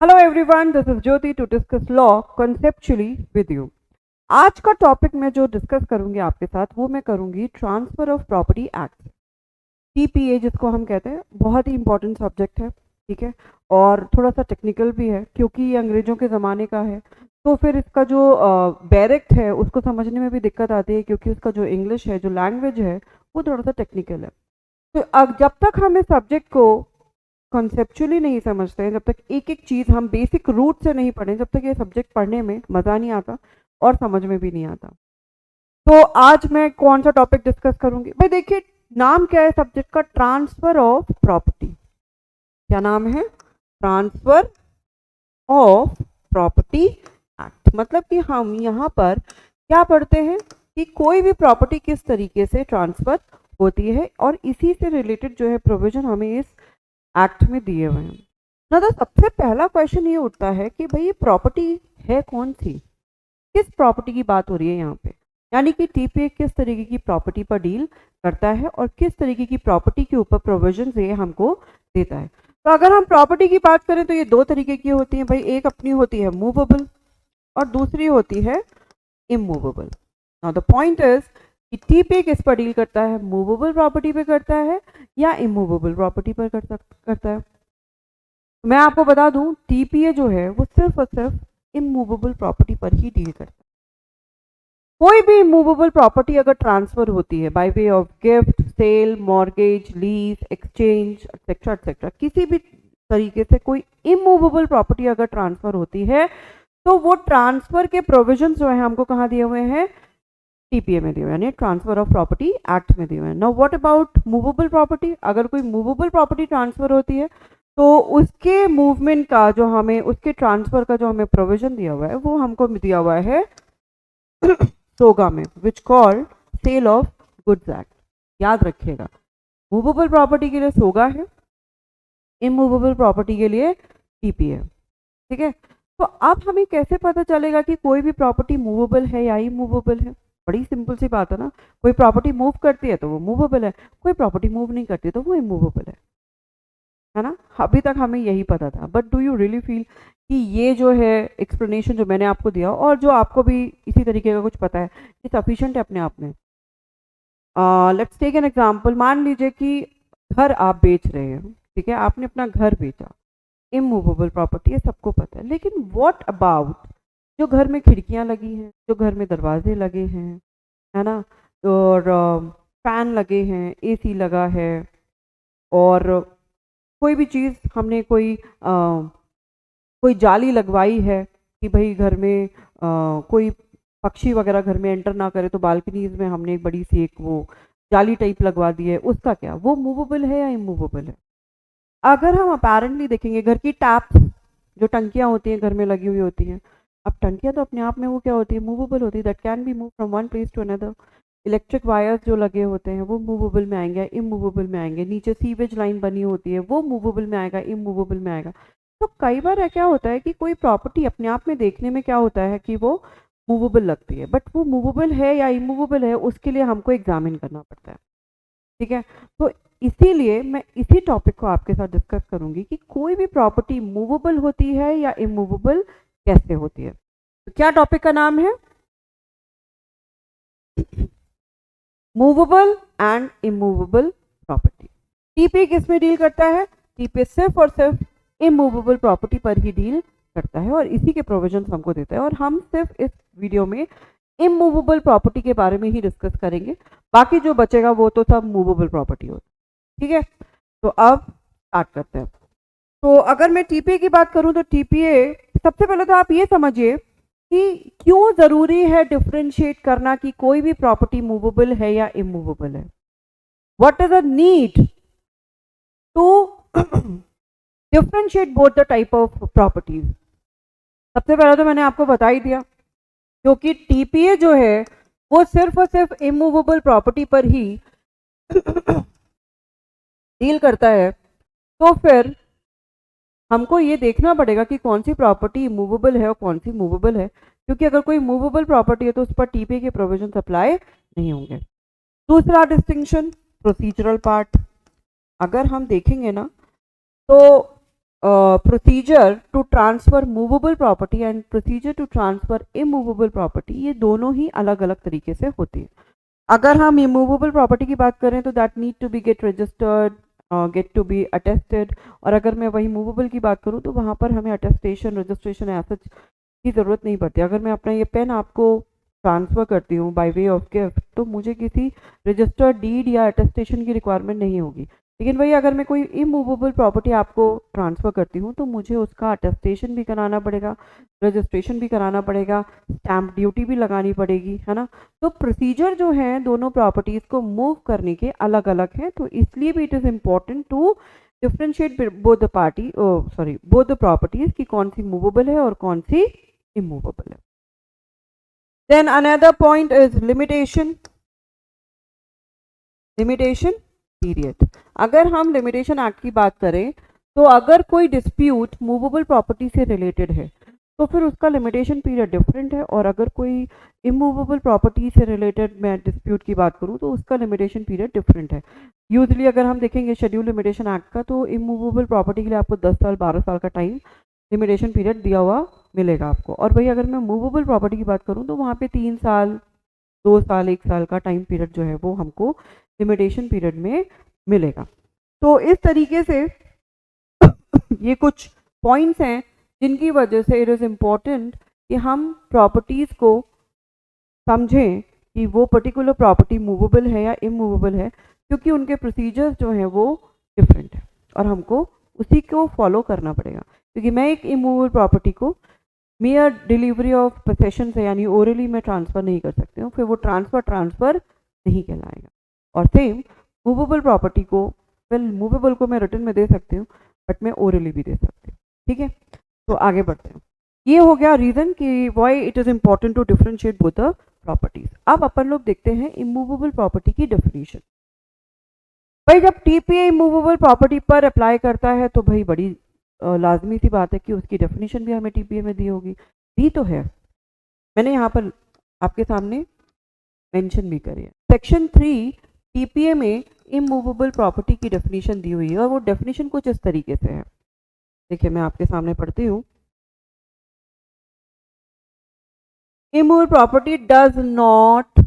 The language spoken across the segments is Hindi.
Hello everyone, this is Jyoti to discuss law conceptually with you. आज का टॉपिक मैं जो डिस्कस करूंगी आपके साथ वो मैं करूंगी transfer of property act, TPA जिसको हम कहते हैं। बहुत ही इंपॉर्टेंट सब्जेक्ट है, ठीक है, और थोड़ा सा टेक्निकल भी है क्योंकि ये अंग्रेजों के ज़माने का है। तो फिर इसका जो बैरिक्ट है उसको समझने में भी दिक्कत आती है क्योंकि उसका जो इंग्लिश है, जो लैंग्वेज है, वो थोड़ा सा टेक्निकल है। तो अब जब तक हम इस सब्जेक्ट को कॉन्सेप्चुअली नहीं समझते हैं, जब तक एक एक चीज़ हम बेसिक रूट से नहीं पढ़ें, जब तक ये सब्जेक्ट पढ़ने में मज़ा नहीं आता और समझ में भी नहीं आता। तो आज मैं कौन सा टॉपिक डिस्कस करूंगी भाई? देखिए, नाम क्या है सब्जेक्ट का? Transfer of property. क्या नाम है? Transfer of property act. मतलब कि हम यहाँ पर क्या पढ़ते हैं कि कोई भी प्रॉपर्टी किस तरीके से ट्रांसफर होती है, और इसी से रिलेटेड जो है प्रोविजन हमें इस एक्ट में दिए हुए हैं ना। तो सबसे पहला क्वेश्चन ये उठता है कि भाई ये प्रॉपर्टी है कौन सी, किस प्रॉपर्टी की बात हो रही है यहाँ पे? यानी कि टीपीए किस तरीके की प्रॉपर्टी पर डील करता है और किस तरीके की प्रॉपर्टी के ऊपर प्रोविजन ये हमको देता है। तो अगर हम प्रॉपर्टी की बात करें तो ये दो तरीके की होती है भाई। एक अपनी होती है मूवेबल और दूसरी होती है immovable. Now the point is कि टीपीए किस पर डील करता है? मूवेबल प्रॉपर्टी पे करता है या इमूवेबल प्रॉपर्टी पर करता है? मैं आपको बता दूं, टीपीए जो है वो सिर्फ और सिर्फ इमूवेबल प्रॉपर्टी पर ही डील करता है। कोई भी इमूवेबल प्रॉपर्टी अगर ट्रांसफर होती है by way of gift, sale, mortgage, lease, exchange etcetera etcetera, किसी भी तरीके से कोई इमूवेबल प्रॉपर्टी अगर ट्रांसफर होती है तो वो ट्रांसफर के प्रोविजन जो है हमको कहाँ दिए हुए हैं? टीपीए में दिए हुए हैं, यानी ट्रांसफर ऑफ प्रॉपर्टी एक्ट में दिए हुए हैं। Now what about movable property? अगर कोई मूवेबल प्रॉपर्टी ट्रांसफर होती है तो उसके मूवमेंट का जो हमें, उसके ट्रांसफर का जो हमें प्रोविजन दिया हुआ है वो हमको दिया हुआ है सोगा में, which called sale of goods act. याद रखिएगा, मूवेबल प्रॉपर्टी के लिए सोगा है, इमूवेबल प्रॉपर्टी के लिए टीपीए। ठीक है, तो अब हमें कैसे पता चलेगा कि कोई भी प्रॉपर्टी मूवेबल है या इमूवेबल है? बड़ी सिंपल सी बात है ना। कोई प्रॉपर्टी मूव करती है तो वो मूवेबल है, कोई प्रॉपर्टी मूव नहीं करती तो वो इमूवेबल है ना। अभी तक हमें यही पता था, but do you really feel कि ये जो है एक्सप्लेनेशन जो मैंने आपको दिया और जो आपको भी इसी तरीके का कुछ पता है, ये सफिशिएंट है अपने आप में? Let's take an example. मान लीजिए कि घर आप बेच रहे हैं, ठीक है, आपने अपना घर बेचा, इमूवेबल प्रॉपर्टी है, सबको पता है। लेकिन व्हाट अबाउट जो घर में खिड़कियां लगी हैं, जो घर में दरवाजे लगे हैं, है ना, और फैन लगे हैं, एसी लगा है, और कोई भी चीज़ हमने कोई जाली लगवाई है कि भाई घर में कोई पक्षी वगैरह घर में एंटर ना करे, तो बालकनीज में हमने एक बड़ी सी एक वो जाली टाइप लगवा दी है, उसका क्या? वो मूवेबल है या इमूवेबल है? अगर हम अपेरेंटली देखेंगे, घर की टैप, जो टंकियां होती हैं घर में लगी हुई होती हैं, अब टंकियां तो अपने आप में वो क्या होती है? मूवेबल होती है, that can be move from one place to another. Electric wires जो लगे होते हैं वो मूवेबल में आएंगे, इमूवेबल में आएंगे। नीचे सीवेज लाइन बनी होती है, वो मूवेबल में आएगा, इमूवेबल में आएगा। तो कई बार क्या होता है कि कोई प्रॉपर्टी अपने आप में देखने में क्या होता है कि वो मूवेबल लगती है, बट वो मूवेबल है या इमूवेबल है उसके लिए हमको एग्जामिन करना पड़ता है। ठीक है, तो इसीलिए मैं इसी टॉपिक को आपके साथ डिस्कस करूंगी कि कोई भी प्रॉपर्टी मूवेबल होती है या इमूवेबल कैसे होती है। तो क्या टॉपिक का नाम है? Movable and immovable property. TPA किस में डील करता है? टीपीए सिर्फ और सिर्फ इमूवेबल प्रॉपर्टी पर ही डील करता है और इसी के प्रोविजन हमको देता है, और हम सिर्फ इस वीडियो में इमूवेबल प्रॉपर्टी के बारे में ही डिस्कस करेंगे। बाकी जो बचेगा वो तो सब मूवेबल प्रॉपर्टी होती है। ठीक है, तो अब स्टार्ट करते हैं। तो अगर मैं टीपीए की बात करूं तो टीपीए, सबसे पहले तो आप ये समझिए कि क्यों जरूरी है डिफरेंशिएट करना कि कोई भी प्रॉपर्टी मूवेबल है या इमूवेबल है। What is the need to differentiate both the type of properties? सबसे पहले तो मैंने आपको बता ही दिया, क्योंकि टीपीए जो है वो सिर्फ और सिर्फ इमूवेबल प्रॉपर्टी पर ही डील करता है। तो फिर हमको ये देखना पड़ेगा कि कौन सी प्रॉपर्टी मूवेबल है और कौन सी मूवेबल है, क्योंकि अगर कोई मूवेबल प्रॉपर्टी है तो उस पर टीपीए के प्रोविजन अप्लाई नहीं होंगे। दूसरा डिस्टिंक्शन, प्रोसीजरल पार्ट। अगर हम देखेंगे ना तो procedure to transfer movable property and procedure to transfer immovable property, ये दोनों ही अलग अलग तरीके से होती है। अगर हम इमूवेबल प्रॉपर्टी की बात करें तो that need to be get registered, get to be attested, और अगर मैं वही मूवेबल की बात करूं तो वहां पर हमें अटेस्टेशन रजिस्ट्रेशन ऐसा की ज़रूरत नहीं पड़ती। अगर मैं अपना ये पेन आपको ट्रांसफ़र करती हूँ बाय वे ऑफ गिफ्ट तो मुझे किसी रजिस्टर्ड डीड या अटेस्टेशन की रिक्वायरमेंट नहीं होगी। लेकिन वही अगर मैं कोई इमूवेबल प्रॉपर्टी आपको ट्रांसफ़र करती हूँ तो मुझे उसका अटेस्टेशन भी कराना पड़ेगा, रजिस्ट्रेशन भी कराना पड़ेगा, स्टैम्प ड्यूटी भी लगानी पड़ेगी, है ना। तो प्रोसीजर जो है दोनों प्रॉपर्टीज़ को मूव करने के अलग अलग हैं, तो इसलिए भी it is important to differentiate both the party sorry both the properties कि कौन सी मूवेबल है और कौन सी इमूवेबल है। Then another point is limitation period। अगर हम लिमिटेशन एक्ट की बात करें तो अगर कोई डिस्प्यूट मूवेबल प्रॉपर्टी से रिलेटेड है तो फिर उसका लिमिटेशन पीरियड डिफरेंट है, और अगर कोई इमूवेबल प्रॉपर्टी से रिलेटेड मैं डिस्प्यूट की बात करूं तो उसका लिमिटेशन पीरियड डिफरेंट है। यूजली अगर हम देखेंगे शेड्यूल लिमिटेशन एक्ट का तो इमूवेबल प्रॉपर्टी के लिए आपको 10 साल 12 साल का टाइम लिमिटेशन पीरियड दिया हुआ मिलेगा आपको, और वही अगर मैं मूवेबल प्रॉपर्टी की बात करूं तो वहाँ पे 3 साल 2 साल 1 साल का टाइम पीरियड जो है वो हमको लिमिटेशन पीरियड में मिलेगा। तो इस तरीके से ये कुछ पॉइंट्स हैं जिनकी वजह से इट इज़ इम्पॉर्टेंट कि हम प्रॉपर्टीज़ को समझें कि वो पर्टिकुलर प्रॉपर्टी मूवेबल है या इमूवेबल है, क्योंकि उनके प्रोसीजर्स जो हैं वो डिफरेंट है और हमको उसी को फॉलो करना पड़ेगा। क्योंकि मैं एक इमूवेबल प्रॉपर्टी को मेयर डिलीवरी ऑफ पोसेशन से यानी ओरली में ट्रांसफ़र नहीं कर सकती हूँ, फिर वो ट्रांसफ़र नहीं कहलाएगा। और सेम मूवेबल प्रॉपर्टी को मूवेबल को मैं रिटर्न में दे सकती हूँ बट मैं ओरली भी दे सकती हूँ। ठीक है, तो आगे बढ़ते हैं। ये हो गया रीज़न कि why it is important to differentiate both the properties. अब अपन लोग देखते हैं इमूवेबल प्रॉपर्टी की डेफिनेशन। भाई जब टीपीए इमूवेबल प्रॉपर्टी पर अप्लाई करता है तो भाई बड़ी लाजमी सी बात है कि उसकी डेफिनेशन भी हमें टीपीए में दी होगी। दी तो है, मैंने यहाँ पर आपके सामने मेंशन भी करी है। सेक्शन 3 टीपीए में इमूवेबल प्रॉपर्टी की डेफिनेशन दी हुई है और वो डेफिनेशन कुछ इस तरीके से है। देखिए मैं आपके सामने पढ़ती हूँ। Immovable property does not,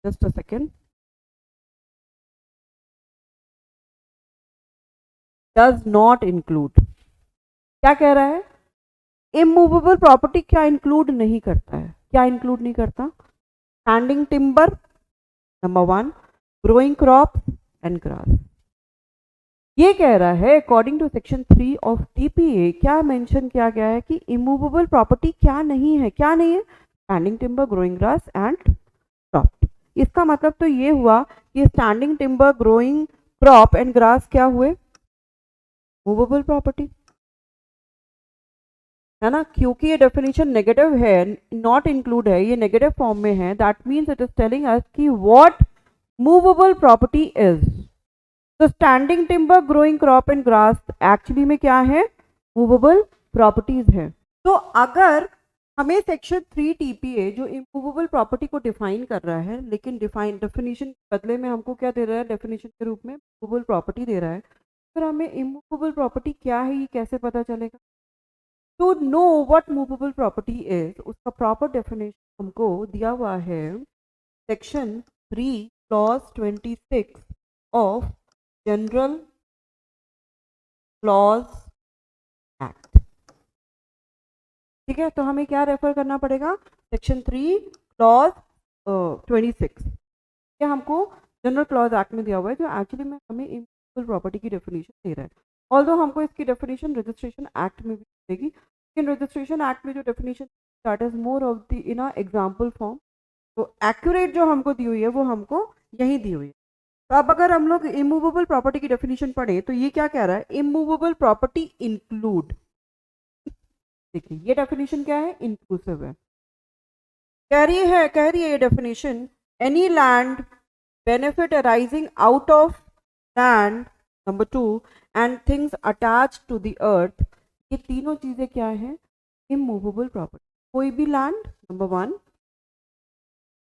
just a second, does not include, क्या कह रहा है? इमूवेबल प्रॉपर्टी क्या इंक्लूड नहीं करता है? क्या इंक्लूड नहीं करता? Standing timber number 1, growing crop and grass. ये कह रहा है according to section 3 of TPA क्या मेंशन किया गया है कि इमूवेबल प्रॉपर्टी क्या नहीं है? क्या नहीं है? Standing timber, growing grass and crop. इसका मतलब तो ये हुआ कि standing timber, growing crop and grass क्या हुए? मूवेबल प्रॉपर्टी, है ना। क्योंकि ये डेफिनेशन नेगेटिव है, नॉट इंक्लूड है, ये नेगेटिव फॉर्म में है, that means it is telling us कि व्हाट मूवेबल प्रॉपर्टी इज। तो standing timber, growing crop and grass actually में क्या है? मूवेबल प्रॉपर्टीज है। तो अगर हमें सेक्शन 3 टीपीए जो इमूवेबल प्रॉपर्टी को डिफाइन कर रहा है, लेकिन डेफिनेशन बदले में हमको क्या दे रहा है? डेफिनेशन के रूप में मूवेबल प्रॉपर्टी दे रहा है, फिर हमें इमूवेबल प्रॉपर्टी क्या है ये कैसे पता चलेगा? To know what movable property is, उसका प्रॉपर डेफिनेशन हमको दिया हुआ है section 3 clause 26 of general clause act. ठीक है, तो हमें क्या रेफर करना पड़ेगा? सेक्शन 3 क्लॉज 26, क्या हमको जनरल क्लॉज एक्ट में दिया हुआ है, जो एक्चुअली में हमें इमूवेबल प्रॉपर्टी की डेफिनेशन दे रहा है। ऑल्दो हमको इसकी डेफिनेशन रजिस्ट्रेशन एक्ट में भी देगी, लेकिन रजिस्ट्रेशन एक्ट में जो definition that is more of the in example form, तो एक्यूरेट जो हमको दी हुई है वो हमको यही दी हुई है। तो अब अगर हम लोग इमूवेबल प्रॉपर्टी की डेफिनेशन पढ़े तो ये क्या कह रहा है? इमूवेबल प्रॉपर्टी इंक्लूड, देखिए ये डेफिनेशन क्या है? इंक्लूसिव है। कह रही है ये definition any land benefit arising out of land number 2 and things attach to the earth, ये तीनों चीजें क्या है? Immovable property. कोई भी land number 1,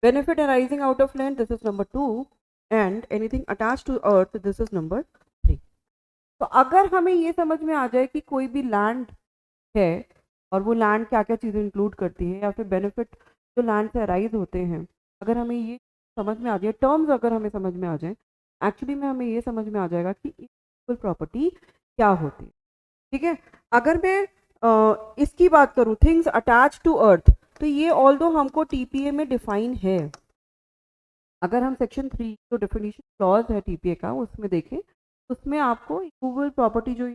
benefit arising out of land this is number 2, and anything attach to earth this is number 3। तो अगर हमें ये समझ में आ जाए कि कोई भी लैंड है और वो लैंड क्या क्या चीज़ें इंक्लूड करती है या फिर बेनिफिट जो लैंड से अराइज होते हैं, अगर हमें ये समझ में आ जाए, टर्म्स अगर हमें समझ में आ जाए, एक्चुअली में हमें ये समझ में आ जाएगा कि इक्वल प्रॉपर्टी क्या होती है। ठीक है, अगर मैं इसकी बात करूं, थिंग्स अटैच टू अर्थ, तो ये ऑल दो हमको टीपीए में डिफाइन है। अगर हम सेक्शन 3 जो डेफिनेशन क्लॉज है टीपीए का उसमें देखें, उसमें आपको इक्वल प्रॉपर्टी जो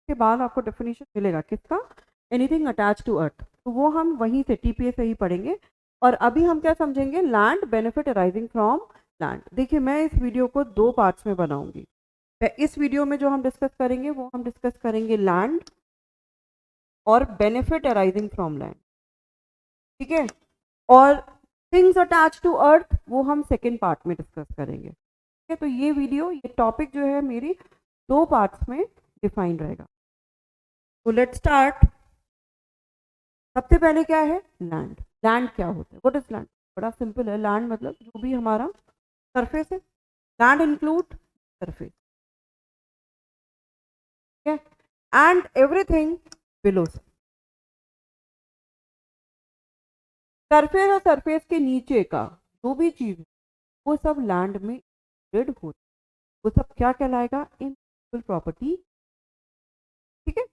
के बाद आपको डेफिनेशन मिलेगा किसका, एनीथिंग अटैच टू अर्थ, तो वो हम वहीं से टीपीए से ही पढ़ेंगे। और अभी हम क्या समझेंगे, land benefit arising from land. देखिए मैं इस वीडियो को 2 पार्ट्स में बनाऊंगी। इस वीडियो में जो हम डिस्कस करेंगे वो हम डिस्कस करेंगे लैंड और बेनिफिट अराइजिंग फ्रॉम लैंड, ठीक है। और थिंग्स अटैच टू अर्थ वो हम सेकेंड पार्ट में डिस्कस करेंगे, ठीक है। तो ये वीडियो, ये टॉपिक जो है मेरी 2 पार्ट्स में डिफाइन रहेगा। तो लेट्स स्टार्ट। सबसे पहले क्या है, लैंड। लैंड क्या होता है, व्हाट इज लैंड? बड़ा सिंपल है, लैंड मतलब जो भी हमारा सरफेस है, लैंड इंक्लूड सरफेस, ठीक है, एंड एवरीथिंग बिलो। सरफेस और सरफेस के नीचे का जो भी चीज है वो सब लैंड में इंक्लूडेड होता है, वो सब क्या कहलाएगा, इमूवेबल प्रॉपर्टी, ठीक है।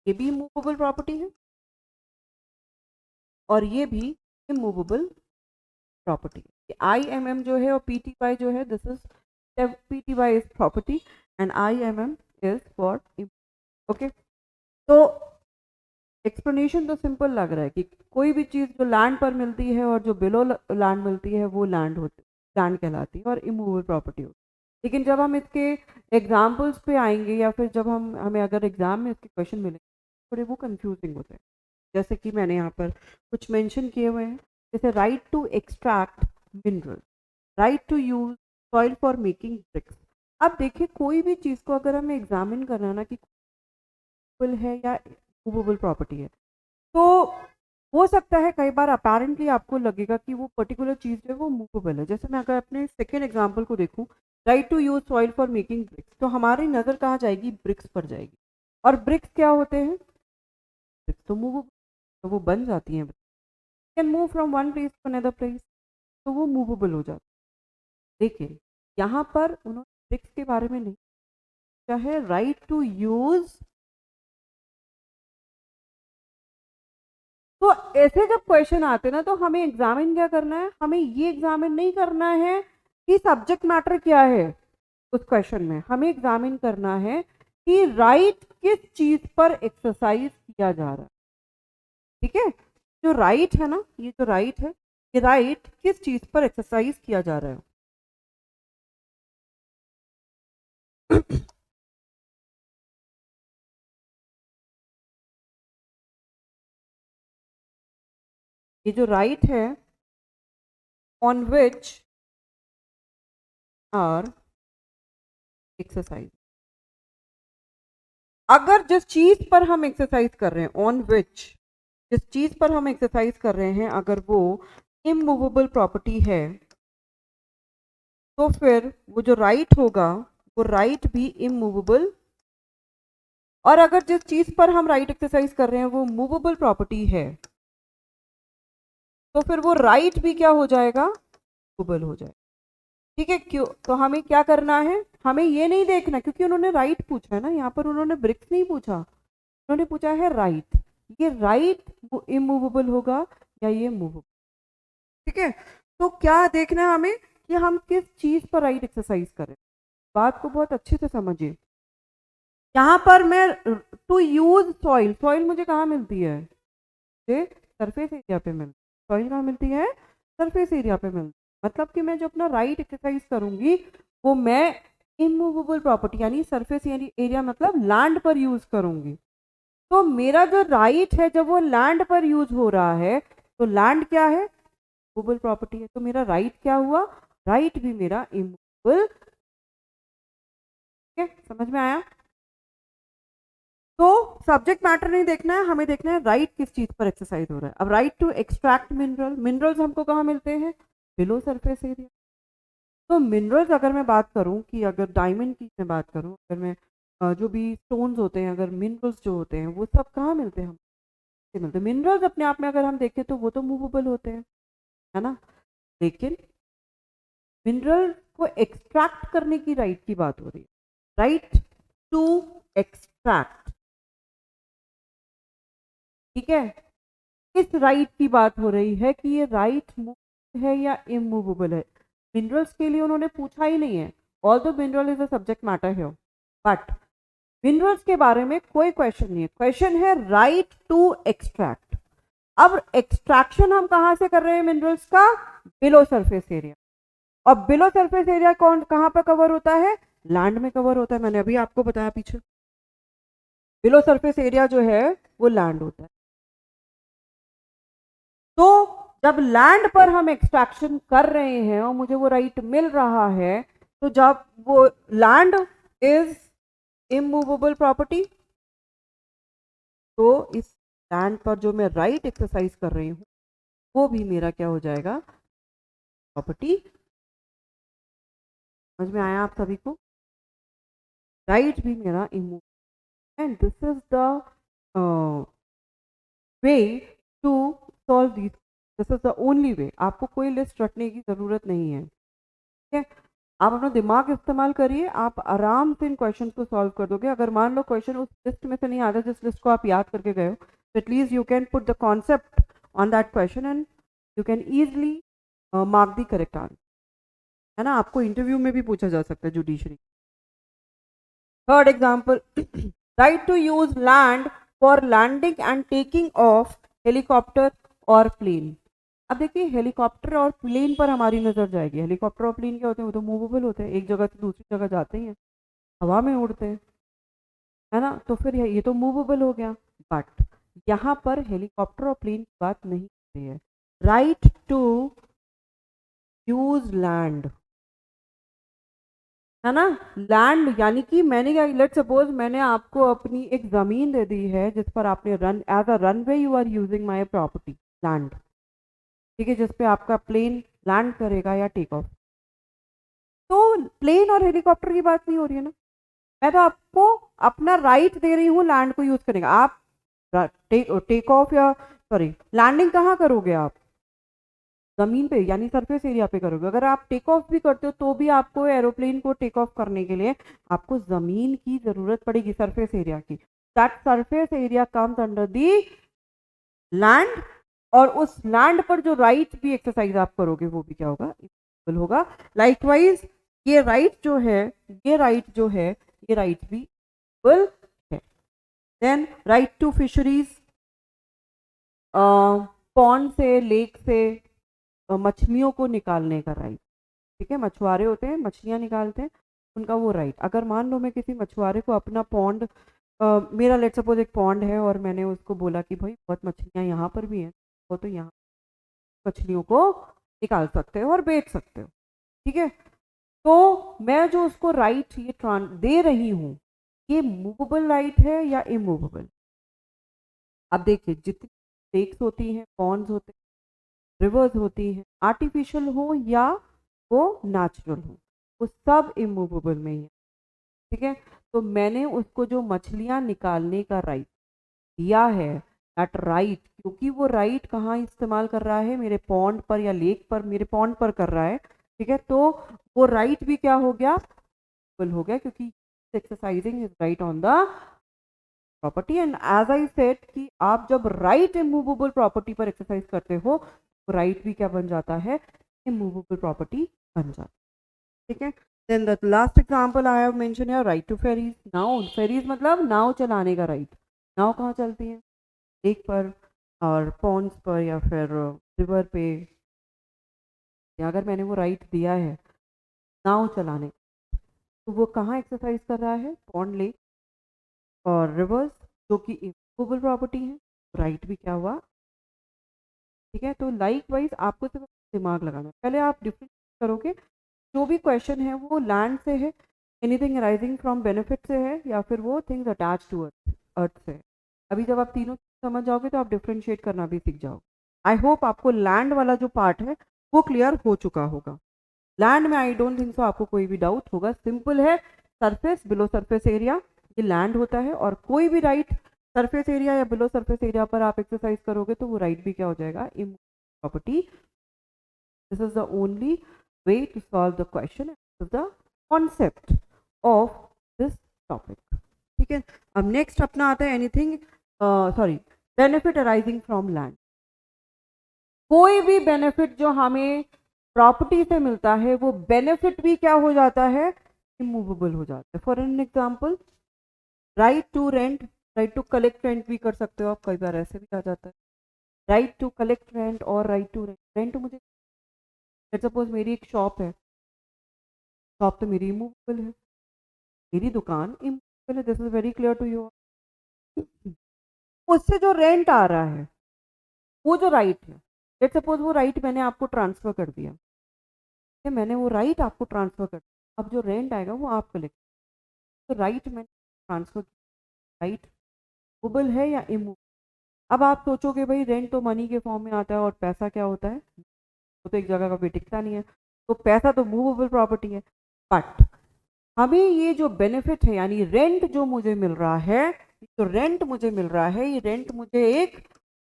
ये भी इमूवेबल प्रॉपर्टी है और ये भी इमूवेबल प्रॉपर्टी है। आई एम एम जो है और पी टी वाई जो है, this is P T Y is property and I M M is for, okay. तो एक्सप्लेनेशन तो सिंपल लग रहा है कि कोई भी चीज़ जो लैंड पर मिलती है और जो बिलो लैंड मिलती है वो लैंड होती, लैंड कहलाती है और इमूवेबल प्रॉपर्टी होती है। लेकिन जब हम इसके एग्जाम्पल्स पे आएंगे या फिर जब हमें अगर एग्जाम में इसके क्वेश्चन मिलेंगे थोड़े वो कंफ्यूजिंग होते हैं। जैसे कि मैंने यहाँ पर कुछ मेंशन किए हुए हैं, जैसे right to extract mineral, right to use soil for making bricks. अब देखिए कोई भी चीज़ को अगर हमें एग्जामिन करना है ना कि है या मूवेबल प्रॉपर्टी है, तो हो सकता है कई बार अपेरेंटली आपको लगेगा कि वो पर्टिकुलर चीज़ जो है वो मूवेबल है। जैसे मैं अगर अपने सेकेंड एग्जांपल को देखूं, right to use soil for making bricks, तो हमारी नज़र कहाँ जाएगी, ब्रिक्स पर जाएगी। और ब्रिक्स क्या होते हैं, ब्रिक्स तो मूवेबल, तो वो बन जाती हैं, can move from one place to another place, तो वो मूवेबल हो जाती है। लेकिन यहाँ पर उन्होंने ब्रिक्स के बारे में नहीं, चाहे राइट टू यूज। तो ऐसे जब क्वेश्चन आते हैं ना तो हमें एग्जामिन क्या करना है, हमें ये एग्जामिन नहीं करना है कि सब्जेक्ट मैटर क्या है उस क्वेश्चन में, हमें एग्जामिन करना है कि राइट किस चीज पर एक्सरसाइज किया जा रहा है, ठीक है। जो राइट है ना, ये जो राइट है, ये राइट किस चीज पर एक्सरसाइज किया जा रहा है। ये जो राइट है, ऑन विच आर एक्सरसाइज, अगर जिस चीज पर हम एक्सरसाइज कर रहे हैं, ऑन विच, जिस चीज पर हम एक्सरसाइज कर रहे हैं, अगर वो इमूवेबल प्रॉपर्टी है, तो फिर वो जो राइट होगा वो राइट भी इमूवेबल। और अगर जिस चीज पर हम राइट एक्सरसाइज कर रहे हैं वो मूवेबल प्रॉपर्टी है, तो फिर वो राइट भी क्या हो जाएगा, मूवेबल हो जाएगा, ठीक है। क्यों, तो हमें क्या करना है, हमें ये नहीं देखना, क्योंकि उन्होंने राइट पूछा है ना, यहाँ पर उन्होंने ब्रिक्स नहीं पूछा, उन्होंने पूछा है राइट, ये राइट इमूवेबल होगा या ये मूवेबल, ठीक है। तो क्या देखना है हमें कि हम किस चीज पर राइट एक्सरसाइज करें, बात को बहुत अच्छे से समझिए। यहाँ पर मैं टू यूज सॉइल, सॉइल मुझे कहाँ मिलती है, सरफेस एरिया पे मिलती है, सॉइल कहाँ मिलती है, सरफेस एरिया पे मिलती है। मतलब कि मैं जो अपना राइट एक्सरसाइज करूंगी वो मैं इमूवेबल प्रॉपर्टी यानी सरफेस एरिया मतलब लैंड पर यूज करूंगी। तो मेरा जो राइट है जब वो लैंड पर यूज हो रहा है, तो लैंड क्या है, इमूवेबल प्रॉपर्टी है, तो मेरा राइट क्या हुआ, राइट भी मेरा इमूवेबल, ठीक है, समझ में आया। तो सब्जेक्ट मैटर नहीं देखना है, हमें देखना है राइट किस चीज पर एक्सरसाइज हो रहा है। अब right to extract mineral, minerals हमको कहाँ मिलते हैं, बिलो सरफेस एरिया। तो मिनरल्स अगर मैं बात करूं कि अगर डायमंड की मैं बात करूं, अगर मैं जो भी स्टोन्स होते हैं, अगर मिनरल्स जो होते हैं वो सब कहाँ मिलते हैं, हम मिलते हैं। मिनरल्स अपने आप में अगर हम देखें तो वो तो मूवेबल होते हैं, है ना, लेकिन मिनरल को एक्सट्रैक्ट करने की राइट की बात हो रही है, राइट टू एक्सट्रैक्ट, ठीक है। इस राइट की बात हो रही है कि ये राइट मूवेबल है या इमूवेबल है। मिनरल्स के लिए उन्होंने पूछा ही नहीं है, although mineral is a subject matter है, बट मिनरल्स के बारे में कोई क्वेश्चन नहीं है, क्वेश्चन है राइट टू एक्सट्रैक्ट। अब एक्सट्रैक्शन हम कहां से कर रहे हैं मिनरल्स का, बिलो सरफेस एरिया, और बिलो सरफेस एरिया कौन कहां पर कवर होता है, लैंड में कवर होता है, मैंने अभी आपको बताया पीछे, बिलो सरफेस एरिया जो है वो लैंड होता है। तो जब लैंड पर हम एक्सट्रैक्शन कर रहे हैं और मुझे वो राइट मिल रहा है, तो जब वो लैंड इज इमूवेबल प्रॉपर्टी, तो इस लैंड पर जो मैं राइट एक्सरसाइज कर रही हूँ वो भी मेरा क्या हो जाएगा, प्रॉपर्टी। समझ में आया आप सभी को, राइट भी मेरा immovable, and this is the way to solve this, this is the only way. आपको कोई लिस्ट रटने की जरूरत नहीं है, ठीक है। आप अपना दिमाग इस्तेमाल करिए, आप आराम से इन क्वेश्चंस को सॉल्व कर दोगे। अगर मान लो क्वेश्चन उस लिस्ट में से नहीं आता जिस लिस्ट को आप याद करके गए हो, तो at least you can put the concept on that question and you can easily mark the correct answer, है ना। आपको इंटरव्यू में भी पूछा जा सकता है, judiciary. Third example, right to use land for landing and taking off helicopter और प्लेन। अब देखिए हेलीकॉप्टर और प्लेन पर हमारी नजर जाएगी, हेलीकॉप्टर और प्लेन क्या होते हैं, वो तो मूवेबल होते हैं, एक जगह से दूसरी जगह जाते ही हैं, हवा में उड़ते हैं, है ना, तो फिर ये तो मूवेबल हो गया। बट यहाँ पर हेलीकॉप्टर और प्लेन की बात नहीं होती है, राइट टू यूज लैंड, है ना। लैंड यानी कि मैंने क्या, लेट सपोज मैंने आपको अपनी एक जमीन दे दी है जिस पर आपने run as a runway you are using my property land, ठीक है, जिसपे आपका प्लेन लैंड करेगा या टेक ऑफ। तो प्लेन और हेलीकॉप्टर की बात नहीं हो रही है ना, मैं तो आपको अपना राइट दे रही हूँ लैंड को यूज करने का। आप टेक ऑफ या सॉरी लैंडिंग कहाँ करोगे, आप जमीन पे यानी सरफेस एरिया पे करोगे। अगर आप टेक ऑफ भी करते हो तो भी आपको एरोप्लेन को टेक ऑफ करने के लिए आपको जमीन की जरूरत पड़ेगी, सरफेस एरिया की। That surface area comes under the land, और उस लैंड पर जो राइट भी एक्सरसाइज आप करोगे वो भी क्या होगा, इक्वल होगा। लाइकवाइज ये राइट जो है, ये राइट जो है, ये राइट भी इक्वल है। Then right to fisheries, pond से, लेक से मछलियों को निकालने का राइट, ठीक है। मछुआरे होते हैं, मछलियां निकालते हैं, उनका वो राइट। अगर मान लो मैं किसी मछुआरे को अपना पॉन्ड, मेरा लेट सपोज एक पॉन्ड है और मैंने उसको बोला कि भाई बहुत मछलियां यहाँ पर भी हैं, वो तो यहाँ मछलियों को निकाल सकते हो और बेच सकते हो, ठीक है। तो मैं जो उसको राइट ये दे रही हूँ, ये मूवेबल राइट है या इमूवेबल। अब देखिए जितनी लेक्स होती हैं, पॉन्ड्स होते हैं, रिवर्स होती हैं, आर्टिफिशियल हो या वो नेचुरल हो, वो सब इमूवेबल में ही है, ठीक है। तो मैंने उसको जो मछलियां निकालने का राइट दिया है, दैट राइट, क्योंकि वो राइट कहाँ इस्तेमाल कर रहा है, मेरे पॉन्ड पर या लेक पर, मेरे पॉन्ड पर कर रहा है, ठीक है। तो वो राइट भी क्या हो गया, हो गया, क्योंकि exercising is right on the property. And as I said कि आप जब राइट इमूवेबल प्रॉपर्टी पर एक्सरसाइज करते हो तो राइट भी क्या बन जाता है, इमूवेबल प्रॉपर्टी बन जाता है, ठीक है। Then the last example I have mention here, right to ferries. Now ferries मतलब नाव चलाने का राइट। नाव कहाँ चलती है, लेक पर और पॉन्ड्स पर या फिर रिवर पे। अगर मैंने वो राइट दिया है नाव चलाने, तो वो कहाँ एक्सरसाइज कर रहा है, पॉन्ड, लेक और रिवर्स, जो कि इमूवेबल प्रॉपर्टी है, राइट भी क्या हुआ, ठीक है। तो लाइक वाइज आपको सिर्फ दिमाग लगाना, पहले आप डिफरेंट करोगे, जो भी क्वेश्चन है वो लैंड से है, एनीथिंग अराइजिंग फ्रॉम बेनिफिट से है, या फिर वो थिंग्स अटैच टू अर्थ से है। अभी जब आप तीनों समझ जाओगे तो आप डिफ्रेंशिएट करना भी सीख जाओगे। आई होप आपको लैंड वाला जो पार्ट है वो क्लियर हो चुका होगा। लैंड में आई डोंट थिंक सो आपको कोई भी डाउट होगा, सिंपल है, सरफेस, बिलो सरफेस एरिया, ये लैंड होता है, और कोई भी राइट सरफेस एरिया या बिलो सरफेस एरिया पर आप एक्सरसाइज करोगे तो वो राइट भी क्या हो जाएगा, immovable property. This is the only way to solve the question. This is the concept of this topic. ठीक है, अब नेक्स्ट अपना आता है anything, sorry, benefit arising from land. कोई भी बेनिफिट जो हमें प्रॉपर्टी से मिलता है वो बेनिफिट भी क्या हो जाता है, इमूवेबल हो जाता है। For an example, right to rent, right to collect rent भी कर सकते हो आप, कई बार ऐसे भी आ जाता है, राइट टू कलेक्ट रेंट और राइट टू रेंट। रेंट मुझे, लेट्स सपोज मेरी एक शॉप है, शॉप तो मेरी इमूवेबल है, मेरी दुकान इमूवेबल है, this is very clear to you. उससे जो रेंट आ रहा है वो जो राइट है, लेट्स सपोज वो राइट मैंने आपको ट्रांसफर कर दिया, मैंने वो राइट आपको ट्रांसफर कर दिया, अब जो रेंट आएगा वो आप कलेक्ट, तो राइट मैंने ट्रांसफर, राइट मूवेबल है या इमूवेबल। अब आप सोचोगे भाई रेंट तो मनी के फॉर्म में आता है और पैसा क्या होता है, वो तो एक जगह का भी टिकता नहीं है, तो पैसा तो मूवेबल प्रॉपर्टी है। बट हमें ये जो बेनिफिट है, यानी रेंट जो मुझे मिल रहा है, तो रेंट मुझे मिल रहा है, ये रेंट मुझे एक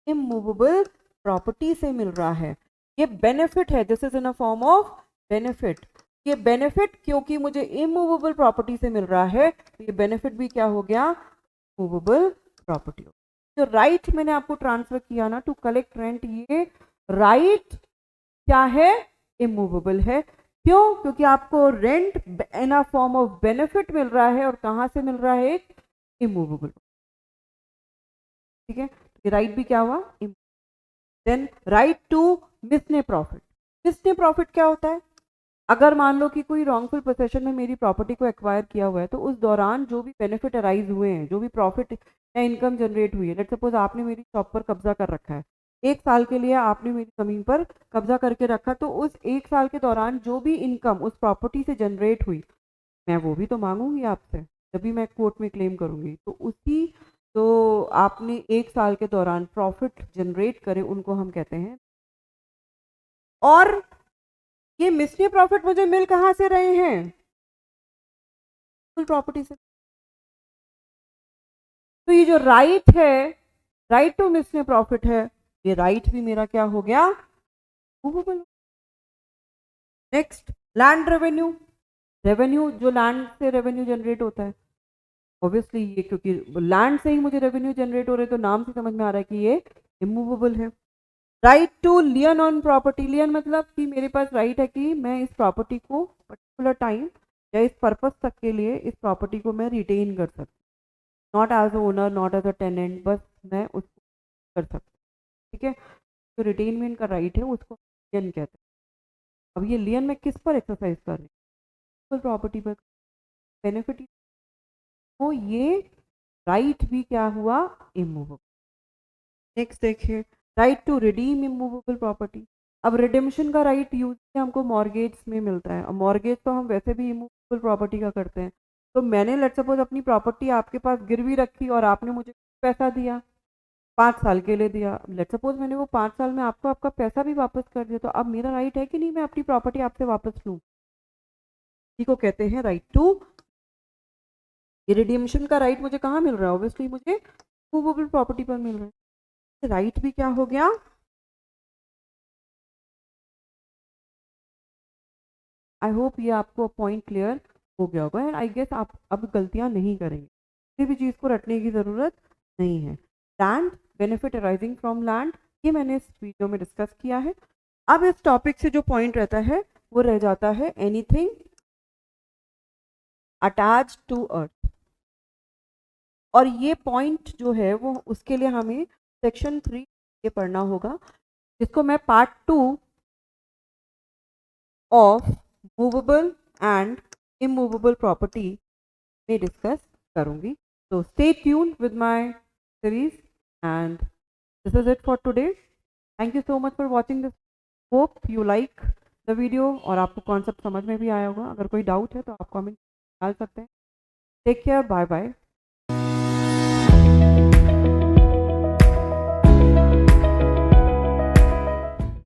इमूवेबल प्रॉपर्टी से मिल रहा है, ये बेनिफिट है, this is in a form of benefit. ये बेनिफिट क्योंकि मुझे इमूवेबल प्रॉपर्टी से मिल रहा है, तो ये बेनिफिट भी क्या हो गया, मूवेबल प्रॉपर्टी। जो राइट मैंने आपको ट्रांसफर किया ना टू कलेक्ट रेंट, ये राइट क्या है, इमूवेबल है। क्यों, क्योंकि आपको rent in a form of benefit मिल रहा है, और कहां से मिल रहा है, एक इमूवेबल। ठीक है, राइट भी क्या हुआ, then right to mesne profit. Mesne profit क्या होता है, अगर मान लो कि कोई रॉन्गफुल पोसेशन में मेरी प्रॉपर्टी को एक्वायर किया हुआ है, तो उस दौरान जो भी बेनिफिट अराइज हुए हैं, जो भी प्रॉफिट या इनकम जनरेट हुई है, लेट्स सपोज आपने मेरी शॉप पर कब्जा कर रखा है, एक साल के लिए आपने मेरी जमीन पर कब्जा करके रखा, तो उस एक साल के दौरान जो भी इनकम उस प्रॉपर्टी से जनरेट हुई, मैं वो भी तो मांगूंगी आपसे जब भी मैं कोर्ट में क्लेम करूंगी, तो उसी तो आपने एक साल के दौरान प्रॉफिट जनरेट करे उनको हम कहते हैं। और ये मिसने प्रॉफिट मुझे मिल कहां से रहे हैं, फुल प्रॉपर्टी से। तो ये जो राइट है, राइट टू मिसने प्रॉफिट है, ये राइट भी मेरा क्या हो गया, movable. Next, land revenue. Revenue, जो लैंड से रेवेन्यू जनरेट होता है, ऑब्वियसली ये क्योंकि लैंड से ही मुझे रेवेन्यू जनरेट हो रहे, तो नाम से समझ में आ रहा है कि ये इमूवेबल है। Right to lien on property. Lien मतलब कि मेरे पास राइट है कि मैं इस प्रॉपर्टी को पर्टिकुलर टाइम या इस पर्पस तक के लिए इस प्रॉपर्टी को मैं रिटेन कर सकती, not as a owner, not as a tenant, बस मैं उसको कर सकती। ठीक है, जो रिटेनमेंट का राइट है उसको लियन कहते हैं। अब ये लियन मैं किस पर एक्सरसाइज कर रही हूँ, प्रॉपर्टी पर, बेनिफिट, तो ये राइट भी क्या हुआ, इमूवेबल। नेक्स्ट देखिए, right to redeem immovable property. अब रिडेम्पशन का राइट यूज हमको मॉर्गेज में मिलता है, और मॉर्गेज तो हम वैसे भी इमूवेबल प्रॉपर्टी का करते हैं। तो मैंने लेट्स सपोज अपनी प्रॉपर्टी आपके पास गिरवी रखी और आपने मुझे पैसा दिया, 5 साल के लिए दिया, लेट्स सपोज मैंने वो 5 साल में आपको आपका पैसा भी वापस कर दिया, तो अब मेरा राइट है कि नहीं मैं अपनी प्रॉपर्टी आपसे वापस लूँ, इसी को कहते हैं राइट टू। ये रिडीम्पशन का राइट मुझे कहाँ मिल रहा है, ऑब्वियसली मुझे मूवेबल प्रॉपर्टी पर मिल रहा है, राइट भी क्या हो गया। आई होप ये आपको पॉइंट क्लियर हो गया होगा, एंड आई गेस आप अब गलतियां नहीं करेंगे, किसी भी चीज़ को रटने की ज़रूरत नहीं है। Land, benefit arising from land, ये मैंने इस वीडियो में डिस्कस किया है। अब इस टॉपिक से जो पॉइंट रहता है वो रह जाता है एनीथिंग अटैच टू अर्थ, और ये पॉइंट जो है वो उसके लिए हमें सेक्शन 3 ये पढ़ना होगा, जिसको मैं part 2 of movable and immovable property में डिस्कस करूंगी। So stay tuned with my series, and this is it for today. Thank you so much for watching this. Hope you like the video और आपको कॉन्सेप्ट समझ में भी आया होगा। अगर कोई डाउट है तो आप कमेंट डाल सकते हैं। Take care, bye bye.